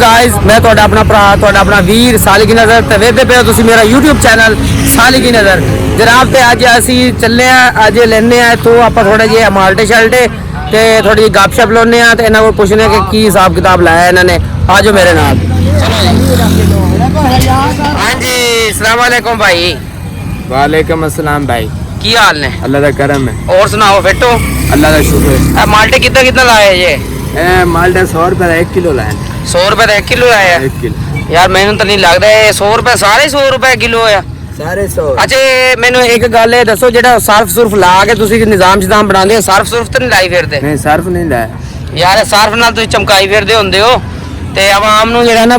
Guys मैं ਤੁਹਾਡਾ ਆਪਣਾ ਭਰਾ ਤੁਹਾਡਾ ਆਪਣਾ ਵੀਰ ਸਾਲੀ ਕੀ ਨਜ਼ਰ ਤੇ ਵੇਖਦੇ ਪਏ ਹੋ ਤੁਸੀਂ ਮੇਰਾ YouTube ਚੈਨਲ ਸਾਲੀ ਕੀ ਨਜ਼ਰ ਜਨਾਬ ਤੇ ਅੱਜ ਅਸੀਂ ਚੱਲੇ ਆ ਅੱਜ ਲੈਣੇ ਆ ਤੋਂ ਆਪਾਂ ਥੋੜਾ ਜਿਹਾ ਮਾਲਟੇ ਸ਼ਲਟੇ ਤੇ ਥੋੜੀ ਜਿਹੀ ਗੱਪਸ਼ਪ ਲਾਉਣੇ ਆ ਤੇ ਇਹਨਾਂ ਕੋਲ ਪੁੱਛਣੇ ਆ ਕਿ ਕੀ ਹਿਸਾਬ ਕਿਤਾਬ ਲਾਇਆ ਇਹਨਾਂ ਨੇ ਆਜੋ ਮੇਰੇ ਨਾਲ ਹਾਂਜੀ अस्सलाम वालेकुम भाई वालेकुम अस्सलाम भाई। की हाल ने अल्लाह का करम है। और सुनाओ फिट हो अल्लाह का शुक्र है। माल्टे कितना लाए ये माल्टा 100 रुपए का 1 किलो लाए 100 रुपए का 1 किलो आया 1 किलो यार मैंने तो नहीं लगता 100 रुपए सारे 100 रुपए किलो आ सारे 100। अच्छा मैंने एक गल दसो जेड़ा सर्फ सुर्फ ला के तुसी निजाम शिजाम बनांदे सर्फ सुर्फ तो नहीं लाई फिरदे नहीं सर्फ नहीं लाया यार सर्फ नाल तुसी चमकाई फिरदे हुंदे हो ते आवाम नु जेड़ा ना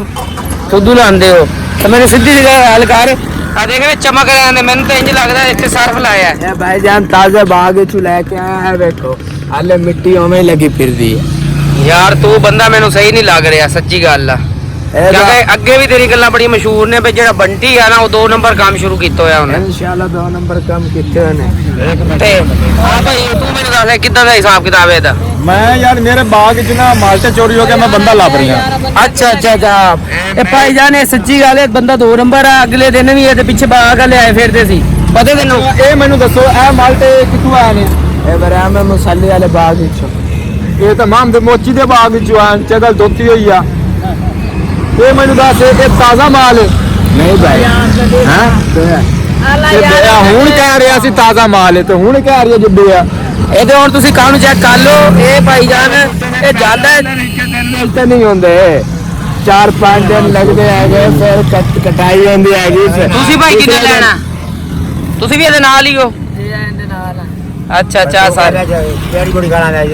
फुद्दू लांदे हो तो मैंने सीधी सी गल कर आ देख चमक रहे हैं मैंने तो इंज लगदा इत्थे सर्फ लाया है भाईजान ताजा बाग चू लेके आया है देखो हाले मिट्टी ओमे लगी फिरदी है यार तू बंदा मैनू सही नहीं लग रहा सच्ची गल आ क्योंकि अगे भी तेरी गल्लां बड़ी मशहूर ने पे जेड़ा बंटी है ना वो 2 नंबर काम शुरू कीता होया उन्हें इंशाल्लाह 2 नंबर काम कीते ने ते हां भाई तू मैनू दस किदां दा हिसाब किताब है दा मैं यार मेरे बाग च ना माल्टे चोरी हो गया मैं बंदा लाभ रही हूं। अच्छा अच्छा अच्छा ए भाईजान सच्ची गल है बंदा 2 नंबर है अगले दिन भी ये पीछे बाग ले आए फिरदे सी पता तेनू ए मेनू दसो ए माल्टे किथों आए ने ए बराम मसाले वाले बाग विचों ये तमाम दे मोची दे बाग विचों आन चगल धोती हुई आ ये मेनू दस ये ताजा माल है नहीं भाई हां ਹੁਣ ਕਹਿ ਰਿਹਾ ਸੀ ਤਾਜ਼ਾ ਮਾਲ ਹੈ ਤੇ ਹੁਣ ਕਹਿ ਰਿਹਾ ਜਿੱਦੇ ਆ ਇਹਦੇ ਹੁਣ ਤੁਸੀਂ ਕਾਹ ਨੂੰ ਚੈੱਕ ਕਰ ਲਓ ਇਹ ਭਾਈਜਾਨ ਇਹ ਜਾਂਦਾ ਤੇ ਨਹੀਂ ਹੁੰਦੇ 4-5 ਦਿਨ ਲੱਗਦੇ ਹੈਗੇ ਫਿਰ ਕਟਾਈ ਹੁੰਦੀ ਹੈਗੀ ਤੁਸੀਂ ਭਾਈ ਕਿੱਥੇ ਲੈਣਾ ਤੁਸੀਂ ਵੀ ਇਹਦੇ ਨਾਲ ਹੀ ਹੋ ਅੱਛਾ ਅੱਛਾ ਸਾਰੇ ਜਿਹੜੀ ਗੋੜੀ ਗਾਣਾ ਲੈ